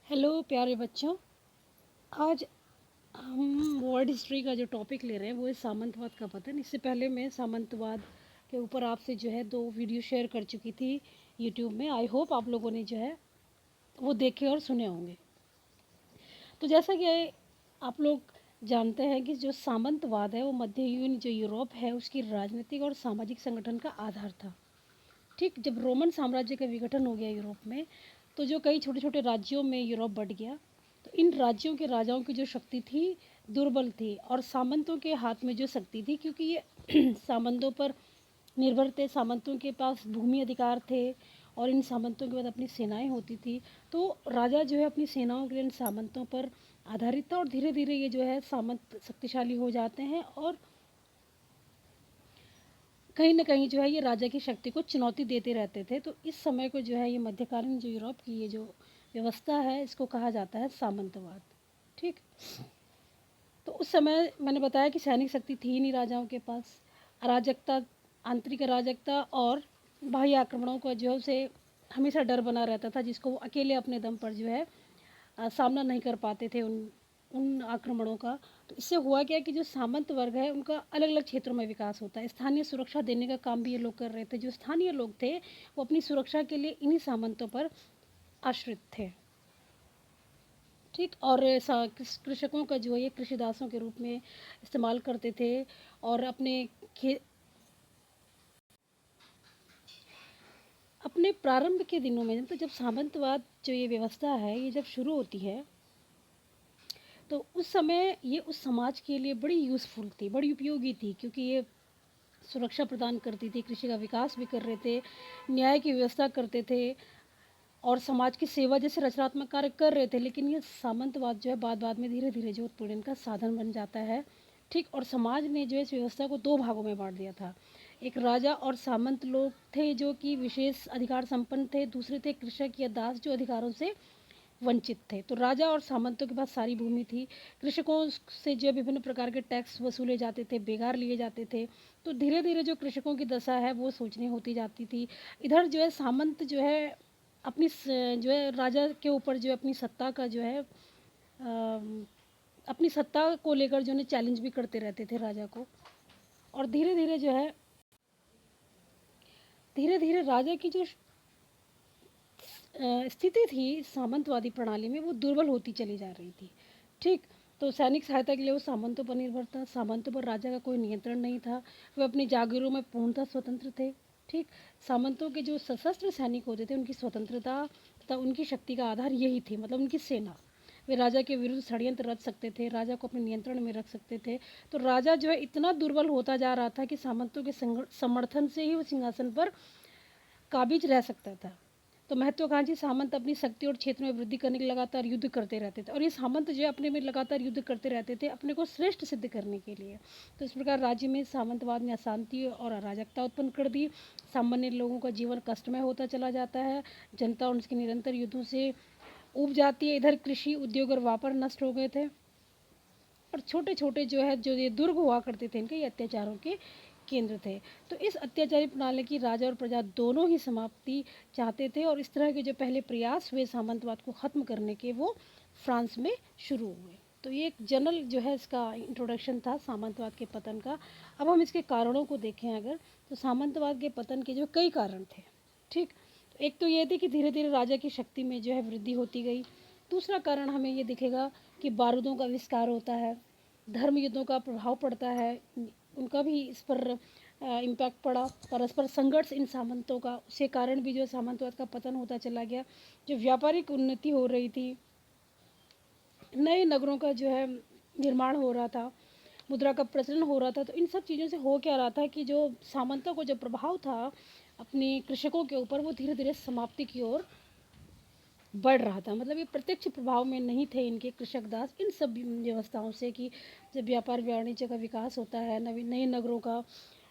Hello प्यारे बच्चों। आज हम वर्ल्ड हिस्ट्री का जो टॉपिक ले रहे हैं वो है सामंतवाद का पतन। इससे पहले मैं सामंतवाद के ऊपर आपसे जो है 2 वीडियो शेयर कर चुकी थी यूट्यूब में। आई होप आप लोगों ने जो है वो देखे और सुने होंगे। तो जैसा कि आप लोग जानते हैं कि जो सामंतवाद है वो मध्ययुगीन जो यूरोप है उसकी राजनीतिक और सामाजिक संगठन का आधार था। ठीक, जब रोमन साम्राज्य का विघटन हो गया यूरोप में, तो जो कई छोटे छोटे राज्यों में यूरोप बट गया। तो इन राज्यों के राजाओं की जो शक्ति थी दुर्बल थी, और सामंतों के हाथ में जो शक्ति थी, क्योंकि ये सामंतों पर निर्भर थे, सामंतों के पास भूमि अधिकार थे और इन सामंतों के बाद अपनी सेनाएं होती थी। तो राजा जो है अपनी सेनाओं के लिए इन सामंतों पर आधारित था, और धीरे धीरे ये जो है सामंत शक्तिशाली हो जाते हैं और कहीं ना कहीं जो है ये राजा की शक्ति को चुनौती देते रहते थे। तो इस समय को जो है ये मध्यकालीन जो यूरोप की ये जो व्यवस्था है इसको कहा जाता है सामंतवाद। ठीक, तो उस समय मैंने बताया कि सैनिक शक्ति थी नहीं राजाओं के पास। अराजकता, आंतरिक अराजकता और बाह्य आक्रमणों का जो है उसे हमेशा डर बना रहता था, जिसको वो अकेले अपने दम पर जो है सामना नहीं कर पाते थे उन उन आक्रमणों का। तो इससे हुआ क्या कि जो सामंत वर्ग है उनका अलग अलग क्षेत्रों में विकास होता है। स्थानीय सुरक्षा देने का काम भी ये लोग कर रहे थे। जो स्थानीय लोग थे वो अपनी सुरक्षा के लिए इन्हीं सामंतों पर आश्रित थे। ठीक, और कृषकों का जो है ये कृषिदासों के रूप में इस्तेमाल करते थे और अपने प्रारंभ के दिनों में, तो जब सामंतवाद जो ये व्यवस्था है ये जब शुरू होती है, तो उस समय ये उस समाज के लिए बड़ी यूज़फुल थी, बड़ी उपयोगी थी, क्योंकि ये सुरक्षा प्रदान करती थी, कृषि का विकास भी कर रहे थे, न्याय की व्यवस्था करते थे और समाज की सेवा जैसे रचनात्मक कार्य कर रहे थे। लेकिन ये सामंतवाद जो है बाद बाद में धीरे धीरे जो उत्पीड़न का साधन बन जाता है। ठीक, और समाज ने जो है इस व्यवस्था को 2 भागों में बांट दिया था। एक राजा और सामंत लोग थे जो कि विशेष अधिकार संपन्न थे, दूसरे थे कृषक या दास जो अधिकारों से वंचित थे। तो राजा और सामंतों के पास सारी भूमि थी। कृषकों से जो विभिन्न प्रकार के टैक्स वसूले जाते थे, बेगार लिए जाते थे। तो धीरे धीरे जो कृषकों की दशा है वो सोचनी होती जाती थी। इधर जो है सामंत जो है अपनी जो है राजा के ऊपर जो है अपनी सत्ता का जो है अपनी सत्ता को लेकर जो है चैलेंज भी करते रहते थे राजा को। और धीरे धीरे जो है धीरे धीरे राजा की जो स्थिति थी सामंतवादी प्रणाली में वो दुर्बल होती चली जा रही थी। ठीक, तो सैनिक सहायता के लिए वो सामंतों पर निर्भर था। सामंतों पर राजा का कोई नियंत्रण नहीं था, वे अपनी जागीरों में पूर्णतः स्वतंत्र थे। ठीक, सामंतों के जो सशस्त्र सैनिक होते थे उनकी स्वतंत्रता तथा उनकी शक्ति का आधार यही थी, मतलब उनकी सेना। वे राजा के विरुद्ध षड्यंत्र रच सकते थे, राजा को अपने नियंत्रण में रख सकते थे। तो राजा जो है इतना दुर्बल होता जा रहा था कि सामंतों के समर्थन से ही वो सिंहासन पर काबिज रह सकता था। तो महत्वाकांक्षी सामंत अपनी शक्ति और क्षेत्र में वृद्धि करने के लिए लगातार युद्ध करते रहते थे, और ये सामंत जो है अपने में लगातार युद्ध करते रहते थे अपने को श्रेष्ठ सिद्ध करने के लिए। तो इस प्रकार राज्य में सामंतवाद ने अशांति और अराजकता उत्पन्न कर दी। सामान्य लोगों का जीवन कष्टमय होता चला जाता है। जनता और उसके निरंतर युद्धों से उब जाती है। इधर कृषि, उद्योग और व्यापार नष्ट हो गए थे, और छोटे छोटे जो है जो ये दुर्ग हुआ करते थे इनके, ये अत्याचारों के केंद्र थे। तो इस अत्याचारी प्रणाली की राजा और प्रजा दोनों ही समाप्ति चाहते थे, और इस तरह के जो पहले प्रयास हुए सामंतवाद को ख़त्म करने के वो फ्रांस में शुरू हुए। तो ये एक जनरल जो है इसका इंट्रोडक्शन था सामंतवाद के पतन का। अब हम इसके कारणों को देखें अगर, तो सामंतवाद के पतन के जो कई कारण थे। ठीक, तो एक तो ये थी कि धीरे धीरे राजा की शक्ति में जो है वृद्धि होती गई। दूसरा कारण हमें ये दिखेगा कि बारूदों का आविष्कार होता है, धर्म युद्धों का प्रभाव पड़ता है, उनका भी इस पर इम्पैक्ट पड़ा। परस्पर संघर्ष इन सामंतों का, उसके कारण भी जो सामंतवाद का पतन होता चला गया। जो व्यापारिक उन्नति हो रही थी, नए नगरों का जो है निर्माण हो रहा था, मुद्रा का प्रचलन हो रहा था, तो इन सब चीज़ों से हो क्या रहा था कि जो सामंतों को जो प्रभाव था अपने कृषकों के ऊपर, वो धीरे धीरे समाप्ति की ओर बढ़ रहा था। मतलब ये प्रत्यक्ष प्रभाव में नहीं थे इनके कृषक दास इन सब व्यवस्थाओं से, कि जब व्यापार वाणिज्य का विकास होता है, नए नगरों का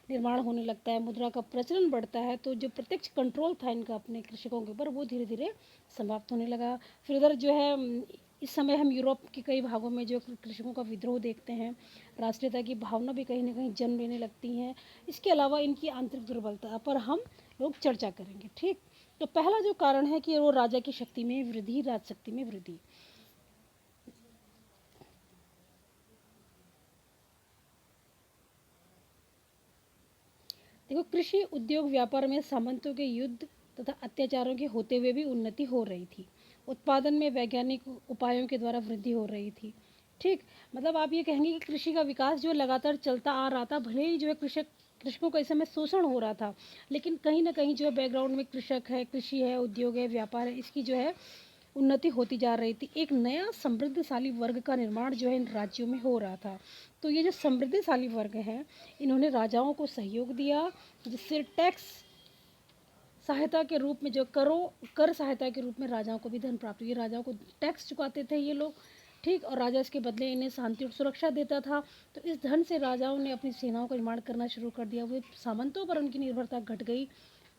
निर्माण होने लगता है, मुद्रा का प्रचलन बढ़ता है, तो जो प्रत्यक्ष कंट्रोल था इनका अपने कृषकों के ऊपर वो धीरे धीरे समाप्त होने लगा। फिर उधर जो है इस समय हम यूरोप के कई भागों में जो कृषकों का विद्रोह देखते हैं, राष्ट्रीयता की भावना भी कहीं ना कहीं जन्म लेने लगती हैं। इसके अलावा इनकी आंतरिक दुर्बलता पर हम लोग चर्चा करेंगे। ठीक, तो पहला जो कारण है कि वो राजा की शक्ति में वृद्धि, राजशक्ति में वृद्धि। देखो, कृषि, उद्योग, व्यापार में सामंतों के युद्ध तथा अत्याचारों के होते हुए भी उन्नति हो रही थी। उत्पादन में वैज्ञानिक उपायों के द्वारा वृद्धि हो रही थी। ठीक, मतलब आप ये कहेंगे कि कृषि का विकास जो लगातार चलता आ रहा था, भले ही जो है कृषकों का इस समय शोषण हो रहा था, लेकिन कहीं ना कहीं जो है बैकग्राउंड में कृषक है, कृषि है, उद्योग है, व्यापार है, इसकी जो है उन्नति होती जा रही थी। एक नया समृद्धशाली वर्ग का निर्माण जो है इन राज्यों में हो रहा था। तो ये जो समृद्धशाली वर्ग है, इन्होंने राजाओं को सहयोग दिया, जिससे टैक्स सहायता के रूप में, जो कर सहायता के रूप में राजाओं को भी धन प्राप्त हुई। राजाओं को टैक्स चुकाते थे ये लोग, ठीक, और राजा इसके बदले इन्हें शांति और सुरक्षा देता था। तो इस धन से राजाओं ने अपनी सेनाओं का निर्माण करना शुरू कर दिया। वो सामंतों पर उनकी निर्भरता घट गई।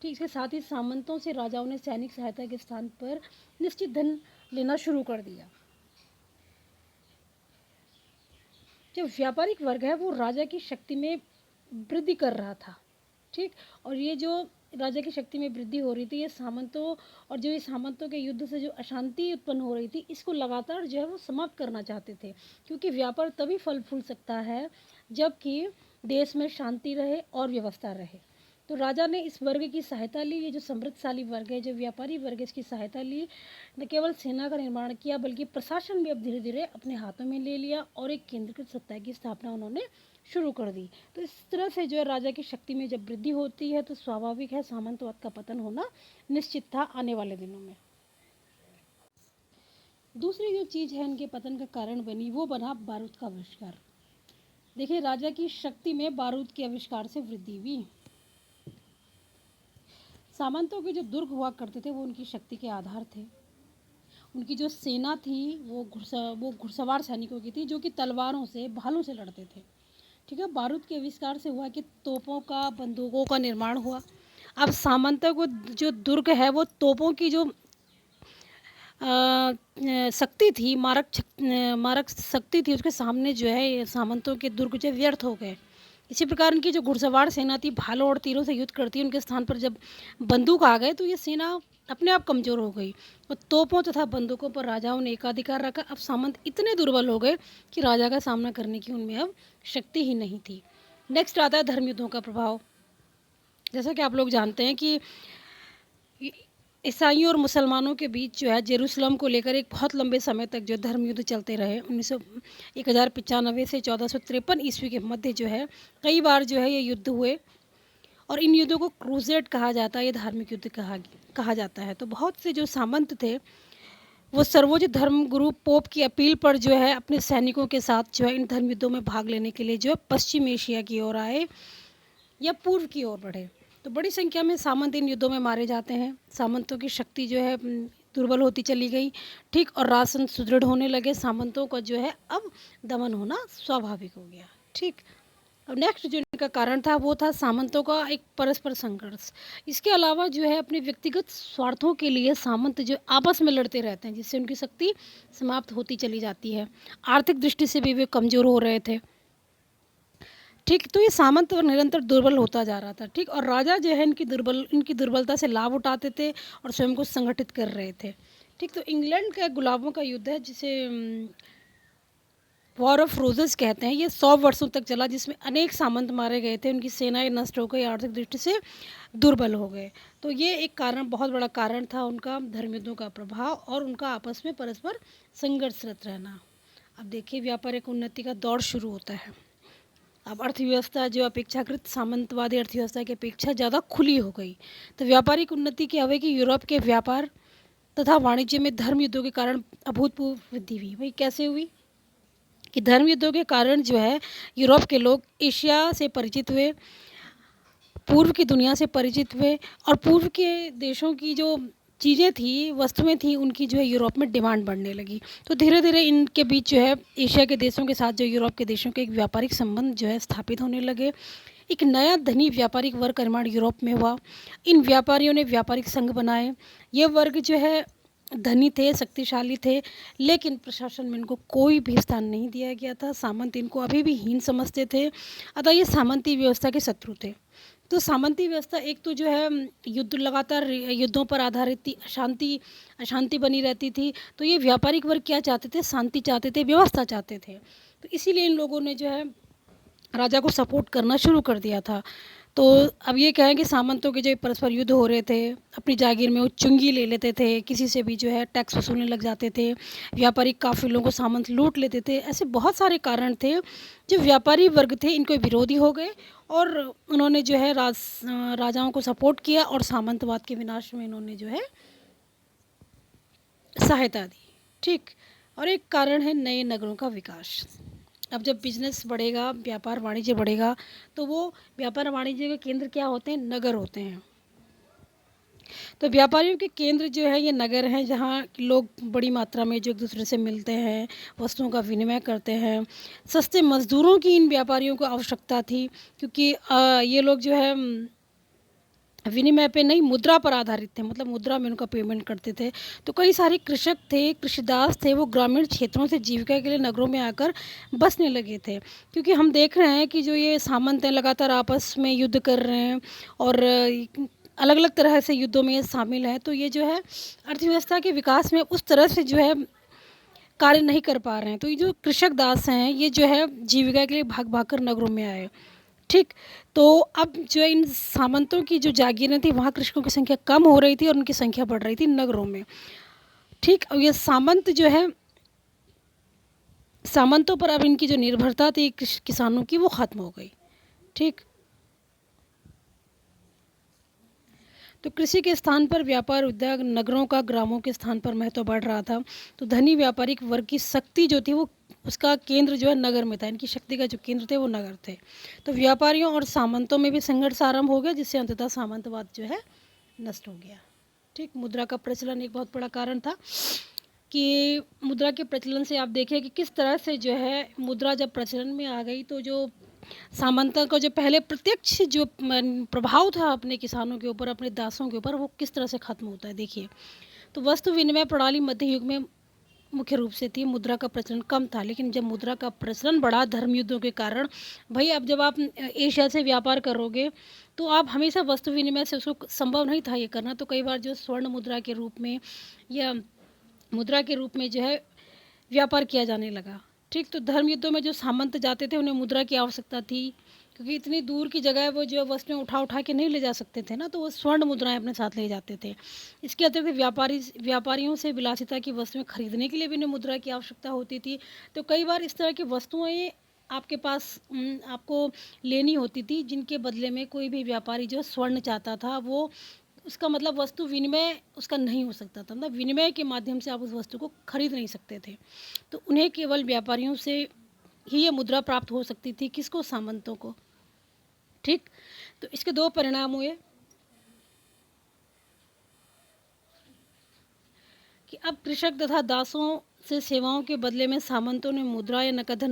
ठीक, इसके साथ ही सामंतों से राजाओं ने सैनिक सहायता के स्थान पर निश्चित धन लेना शुरू कर दिया। जो व्यापारिक वर्ग है वो राजा की शक्ति में वृद्धि कर रहा था। ठीक, और ये जो राजा की शक्ति में वृद्धि हो रही थी, ये सामंतों और जो ये सामंतों के युद्ध से जो अशांति उत्पन्न हो रही थी, इसको लगातार जो है वो समाप्त करना चाहते थे। क्योंकि व्यापार तभी फल फूल सकता है जबकि देश में शांति रहे और व्यवस्था रहे। तो राजा ने इस वर्ग की सहायता ली। ये जो समृद्धशाली वर्ग है, जो व्यापारी वर्ग है, इसकी सहायता ली। न केवल सेना का निर्माण किया बल्कि प्रशासन भी अब धीरे धीरे अपने हाथों में ले लिया और एक केंद्रीकृत सत्ता की स्थापना उन्होंने शुरू कर दी। तो इस तरह से जो है राजा की शक्ति में जब वृद्धि होती है तो स्वाभाविक है सामंतवाद का पतन होना निश्चित था आने वाले दिनों में। दूसरी जो चीज़ है इनके पतन का कारण बनी, वो बना बारूद का आविष्कार। देखिए, राजा की शक्ति में बारूद के आविष्कार से वृद्धि हुई। सामंतों के जो दुर्ग हुआ करते थे वो उनकी शक्ति के आधार थे। उनकी जो सेना थी वो घुड़सवार सैनिकों की थी, जो कि तलवारों से, भालों से लड़ते थे। ठीक है, बारूद के आविष्कार से हुआ कि तोपों का, बंदूकों का निर्माण हुआ। अब सामंतों को जो दुर्ग है वो तोपों की जो शक्ति थी, मारक शक्ति थी, उसके सामने जो है सामंतों के दुर्ग जो व्यर्थ हो गए। इसी प्रकार उनकी जो घुड़सवार सेना थी, भालों और तीरों से युद्ध करती, उनके स्थान पर जब बंदूक आ गए तो ये सेना अपने आप कमज़ोर हो गई और तोपों तथा बंदूकों पर राजाओं ने एकाधिकार रखा। अब सामंत इतने दुर्बल हो गए कि राजा का सामना करने की उनमें अब शक्ति ही नहीं थी। नेक्स्ट आता है धर्म युद्धों का प्रभाव। जैसा कि आप लोग जानते हैं कि ईसाइयों और मुसलमानों के बीच जो है जेरूसलम को लेकर एक बहुत लंबे समय तक जो धर्म युद्ध चलते रहे। 1095 से 1453 ईस्वी के मध्य जो है कई बार जो है ये युद्ध हुए और इन युद्धों को क्रूसेड कहा जाता है, ये धार्मिक युद्ध कहा जाता है। तो बहुत से जो सामंत थे वो सर्वोच्च धर्म गुरु पोप की अपील पर जो है अपने सैनिकों के साथ जो है इन धर्म युद्धों में भाग लेने के लिए जो है पश्चिम एशिया की ओर आए या पूर्व की ओर बढ़े। तो बड़ी संख्या में सामंत इन युद्धों में मारे जाते हैं। सामंतों की शक्ति जो है दुर्बल होती चली गई। ठीक, और राशन सुदृढ़ होने लगे। सामंतों का जो है अब दमन होना स्वाभाविक हो गया। ठीक, अब नेक्स्ट जो इनका कारण था वो था सामंतों का एक परस्पर संघर्ष। इसके अलावा जो है अपने व्यक्तिगत स्वार्थों के लिए सामंत जो आपस में लड़ते रहते हैं, जिससे उनकी शक्ति समाप्त होती चली जाती है। आर्थिक दृष्टि से भी वे कमज़ोर हो रहे थे। ठीक, तो ये सामंत निरंतर दुर्बल होता जा रहा था। ठीक, और राजा जो है इनकी दुर्बलता से लाभ उठाते थे और स्वयं को संगठित कर रहे थे। ठीक, तो इंग्लैंड का गुलाबों का युद्ध है जिसे वॉर ऑफ रोजेस कहते हैं। ये 100 वर्षों तक चला, जिसमें अनेक सामंत मारे गए थे, उनकी सेनाएं नष्ट हो गई, आर्थिक दृष्टि से दुर्बल हो गए। तो ये एक कारण, बहुत बड़ा कारण था उनका धर्म युद्धों का प्रभाव और उनका आपस में परस्पर संघर्षरत रहना। अब देखिए, व्यापारिक उन्नति का दौर शुरू होता है। अब अर्थव्यवस्था जो अपेक्षाकृत सामंतवादी अर्थव्यवस्था की अपेक्षा ज़्यादा खुली हो गई। तो व्यापारिक उन्नति क्या हुई कि यूरोप के व्यापार तथा वाणिज्य में धर्म युद्धों के कारण अभूतपूर्व वृद्धि हुई। भाई कैसे हुई कि धर्म युद्धों के कारण जो है यूरोप के लोग एशिया से परिचित हुए, पूर्व की दुनिया से परिचित हुए और पूर्व के देशों की जो चीज़ें थी, वस्तुएं थी, उनकी जो है यूरोप में डिमांड बढ़ने लगी। तो धीरे धीरे इनके बीच जो है एशिया के देशों के साथ जो यूरोप के देशों के एक व्यापारिक संबंध जो है स्थापित होने लगे। एक नया धनी व्यापारिक वर्ग का निर्माण यूरोप में हुआ। इन व्यापारियों ने व्यापारिक संघ बनाए। ये वर्ग जो है धनी थे, शक्तिशाली थे, लेकिन प्रशासन में इनको कोई भी स्थान नहीं दिया गया था। सामंत इनको अभी भी हीन समझते थे, अतः ये सामंती व्यवस्था के शत्रु थे। तो सामंती व्यवस्था एक तो जो है युद्ध लगातार युद्धों पर आधारित थी, अशांति अशांति बनी रहती थी। तो ये व्यापारिक वर्ग क्या चाहते थे? शांति चाहते थे, व्यवस्था चाहते थे। तो इसीलिए इन लोगों ने जो है राजा को सपोर्ट करना शुरू कर दिया था। तो अब ये कहें कि सामंतों के जो परस्पर युद्ध हो रहे थे, अपनी जागीर में वो चुंगी ले लेते थे, किसी से भी जो है टैक्स वसूलने लग जाते थे, व्यापारिक काफ़िलों को सामंत लूट लेते थे। ऐसे बहुत सारे कारण थे, जो व्यापारी वर्ग थे इनको विरोधी हो गए और उन्होंने जो है राजाओं को सपोर्ट किया और सामंतवाद के विनाश में इन्होंने जो है सहायता दी। ठीक। और एक कारण है नए नगरों का विकास। अब जब बिजनेस बढ़ेगा, व्यापार वाणिज्य बढ़ेगा, तो वो व्यापार वाणिज्य के केंद्र क्या होते हैं? नगर होते हैं। तो व्यापारियों के केंद्र जो है ये नगर हैं, जहाँ लोग बड़ी मात्रा में जो एक दूसरे से मिलते हैं, वस्तुओं का विनिमय करते हैं। सस्ते मजदूरों की इन व्यापारियों को आवश्यकता थी, क्योंकि ये लोग जो है विनिमय पे नहीं, मुद्रा पर आधारित थे, मतलब मुद्रा में उनका पेमेंट करते थे। तो कई सारे कृषक थे, कृषिदास थे, वो ग्रामीण क्षेत्रों से जीविका के लिए नगरों में आकर बसने लगे थे। क्योंकि हम देख रहे हैं कि जो ये सामंत हैं लगातार आपस में युद्ध कर रहे हैं और अलग अलग तरह से युद्धों में ये शामिल हैं। तो ये जो है अर्थव्यवस्था के विकास में उस तरह से जो है कार्य नहीं कर पा रहे हैं। तो ये जो कृषक दास हैं, ये जो है जीविका के लिए भाग भाग कर नगरों में आए। ठीक। तो अब जो इन सामंतों की जो जागीरें थी, वहाँ कृषकों की संख्या कम हो रही थी और उनकी संख्या बढ़ रही थी नगरों में। ठीक। और ये सामंत जो है, सामंतों पर अब इनकी जो निर्भरता थी किसानों की, वो ख़त्म हो गई। ठीक। तो कृषि के स्थान पर व्यापार उद्योग, नगरों का ग्रामों के स्थान पर महत्व बढ़ रहा था। तो धनी व्यापारिक वर्ग की शक्ति जो थी, वो उसका केंद्र जो है नगर में था। इनकी शक्ति का जो केंद्र थे वो नगर थे। तो व्यापारियों और सामंतों में भी संघर्ष आरंभ हो गया, जिससे अंततः सामंतवाद जो है नष्ट हो गया। ठीक। मुद्रा का प्रचलन एक बहुत बड़ा कारण था कि मुद्रा के प्रचलन से आप देखिए कि किस तरह से जो है मुद्रा जब प्रचलन में आ गई, तो जो सामंतों का जो पहले प्रत्यक्ष जो प्रभाव था अपने किसानों के ऊपर, अपने दासों के ऊपर, वो किस तरह से ख़त्म होता है देखिए। तो वस्तु विनिमय प्रणाली मध्य युग में मुख्य रूप से थी, मुद्रा का प्रचलन कम था। लेकिन जब मुद्रा का प्रचलन बढ़ा धर्म युद्धों के कारण, भाई अब जब आप एशिया से व्यापार करोगे, तो आप हमेशा वस्तु विनिमय से, उसको संभव नहीं था ये करना। तो कई बार जो स्वर्ण मुद्रा के रूप में या मुद्रा के रूप में जो है व्यापार किया जाने लगा। ठीक। तो धर्म युद्धों में जो सामंत जाते थे, उन्हें मुद्रा की आवश्यकता थी, क्योंकि इतनी दूर की जगह वो जो वस्तुएं उठा उठा के नहीं ले जा सकते थे ना, तो वो स्वर्ण मुद्राएं अपने साथ ले जाते थे। इसके अतिरिक्त व्यापारियों से विलासिता की वस्तुएं खरीदने के लिए भी उन्हें मुद्रा की आवश्यकता होती थी। तो कई बार इस तरह की वस्तुएं आपके पास आपको लेनी होती थी, जिनके बदले में कोई भी व्यापारी जो स्वर्ण चाहता था, वो उसका मतलब वस्तु विनिमय उसका नहीं हो सकता था, मतलब विनिमय के माध्यम से आप उस वस्तु को खरीद नहीं सकते थे। तो उन्हें केवल व्यापारियों से ही ये मुद्रा प्राप्त हो सकती थी। किसको? सामंतों को। ठीक। तो इसके दो परिणाम हुए कि अब कृषक तथा दासों से सेवाओं के बदले में सामंतों ने मुद्रा या नकद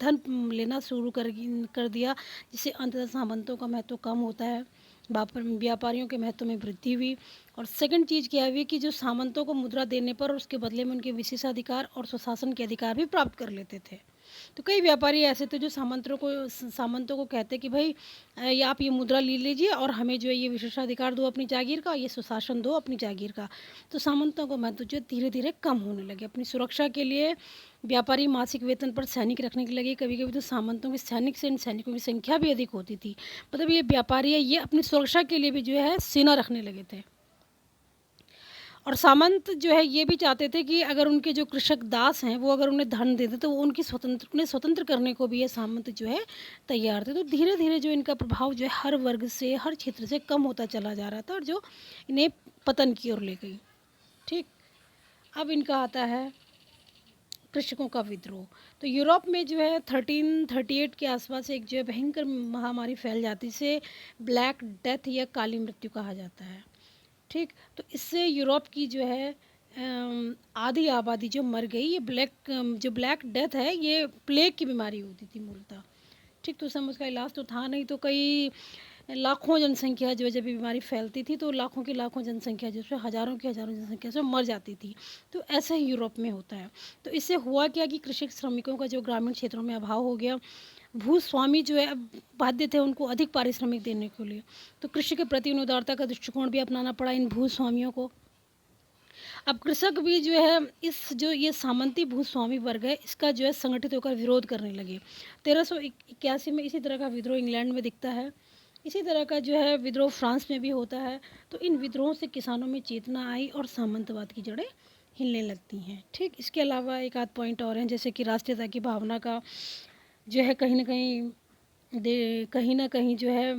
धन लेना शुरू कर दिया, जिससे अंततः सामंतों का महत्व कम होता है, व्यापारियों के महत्व में वृद्धि हुई। और सेकंड चीज़ क्या हुई कि जो सामंतों को मुद्रा देने पर उसके बदले में उनके विशेषाधिकार और सुशासन के अधिकार भी प्राप्त कर लेते थे। तो कई व्यापारी ऐसे थे जो सामंतों को कहते कि भाई ये आप ये मुद्रा ले लीजिए और हमें जो है ये विशेषाधिकार दो अपनी जागीर का, ये सुशासन दो अपनी जागीर का। तो सामंतों का महत्व जो धीरे धीरे कम होने लगे। अपनी सुरक्षा के लिए व्यापारी मासिक वेतन पर सैनिक रखने के लगे। कभी कभी तो सामंतों के सैनिक से इन सैनिकों की संख्या भी अधिक होती थी। मतलब ये व्यापारी है, ये अपनी सुरक्षा के लिए भी जो है सेना रखने लगे थे। और सामंत जो है ये भी चाहते थे कि अगर उनके जो कृषक दास हैं, वो अगर उन्हें धन देते तो वो उन्हें स्वतंत्र करने को भी ये सामंत जो है तैयार थे। तो धीरे धीरे जो इनका प्रभाव जो है हर वर्ग से, हर क्षेत्र से कम होता चला जा रहा था, और जो इन्हें पतन की ओर ले गई। ठीक। अब इनका आता है कृषकों का विद्रोह। तो यूरोप में जो है 1338 के आसपास एक जो है भयंकर महामारी फैल जाती, जिसे ब्लैक डेथ या काली मृत्यु कहा जाता है। ठीक। तो इससे यूरोप की जो है आधी आबादी जो मर गई। ये जो ब्लैक डेथ है, ये प्लेग की बीमारी होती थी मूलतः। ठीक। तो उस समय उसका इलाज तो था नहीं, तो कई लाखों जनसंख्या जो है, जब ये बीमारी फैलती थी तो लाखों की लाखों जनसंख्या जो है हज़ारों की हज़ारों जनसंख्या जो मर जाती थी। तो ऐसा ही यूरोप में होता है। तो इससे हुआ क्या कि कृषि श्रमिकों का जो ग्रामीण क्षेत्रों में अभाव हो गया, भूस्वामी जो है अब बाध्य थे उनको अधिक पारिश्रमिक देने के लिए। तो कृषि के प्रति उन्हें उदारता का दृष्टिकोण भी अपनाना पड़ा इन भूस्वामियों को। अब कृषक भी जो है इस जो ये सामंती भूस्वामी वर्ग है इसका जो है संगठित होकर विरोध करने लगे। 1381 में इसी तरह का विद्रोह इंग्लैंड में दिखता है। इसी तरह का जो है विद्रोह फ्रांस में भी होता है। तो इन विद्रोहों से किसानों में चेतना आई और सामंतवाद की जड़ें हिलने लगती हैं। ठीक, इसके अलावा एक आध पॉइंट और हैं, जैसे कि राष्ट्रीयता की भावना का जो है कहीं ना कहीं जो है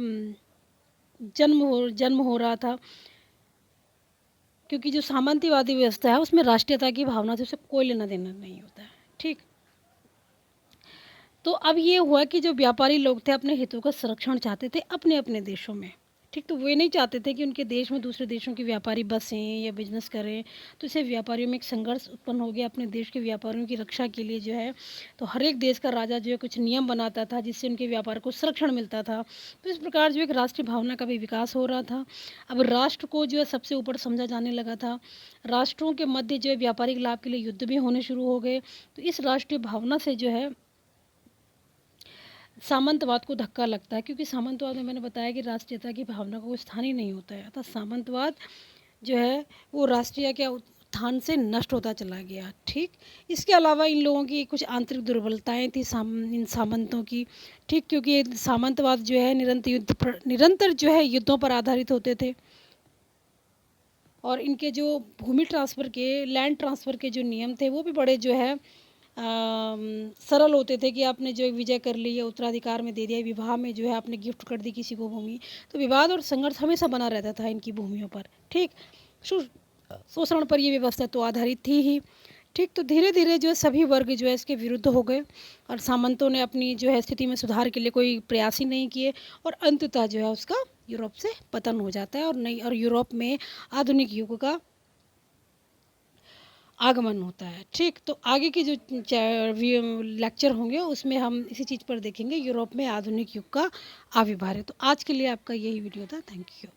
जन्म हो रहा था, क्योंकि जो सामंतवादी व्यवस्था है उसमें राष्ट्रीयता की भावना से उसे कोई लेना देना नहीं होता है। ठीक, तो अब ये हुआ कि जो व्यापारी लोग थे अपने हितों का संरक्षण चाहते थे अपने अपने देशों में। ठीक, तो वे नहीं चाहते थे कि उनके देश में दूसरे देशों के व्यापारी बसें या बिजनेस करें। तो इससे व्यापारियों में एक संघर्ष उत्पन्न हो गया अपने देश के व्यापारियों की रक्षा के लिए जो है। तो हर एक देश का राजा जो है कुछ नियम बनाता था जिससे उनके व्यापार को संरक्षण मिलता था। तो इस प्रकार जो एक राष्ट्रीय भावना का भी विकास हो रहा था। अब राष्ट्र को जो है सबसे ऊपर समझा जाने लगा था। राष्ट्रों के मध्य जो है व्यापारिक लाभ के लिए युद्ध भी होने शुरू हो गए। तो इस राष्ट्रीय भावना से जो है सामंतवाद को धक्का लगता है, क्योंकि सामंतवाद में मैंने बताया कि राष्ट्रीयता की भावना का कोई स्थान ही नहीं होता है। अतः सामंतवाद जो है वो राष्ट्रीय के उत्थान से नष्ट होता चला गया। ठीक, इसके अलावा इन लोगों की कुछ आंतरिक दुर्बलताएं थी इन सामंतों की। ठीक, क्योंकि ये सामंतवाद जो है निरंतर जो है युद्धों पर आधारित होते थे। और इनके जो लैंड ट्रांसफ़र के जो नियम थे वो भी बड़े जो है सरल होते थे कि आपने जो विजय कर ली या उत्तराधिकार में दे दिया, विवाह में जो है आपने गिफ्ट कर दी किसी को भूमि। तो विवाद और संघर्ष हमेशा बना रहता था इनकी भूमियों पर। ठीक, शोषण पर ये व्यवस्था तो आधारित थी ही। ठीक, तो धीरे धीरे जो है सभी वर्ग जो है इसके विरुद्ध हो गए और सामंतों ने अपनी जो है स्थिति में सुधार के लिए कोई प्रयास ही नहीं किए और अंततः जो है उसका यूरोप से पतन हो जाता है और यूरोप में आधुनिक युग का आगमन होता है। ठीक, तो आगे की जो लेक्चर होंगे उसमें हम इसी चीज़ पर देखेंगे यूरोप में आधुनिक युग का आविर्भाव। तो आज के लिए आपका यही वीडियो था। Thank you.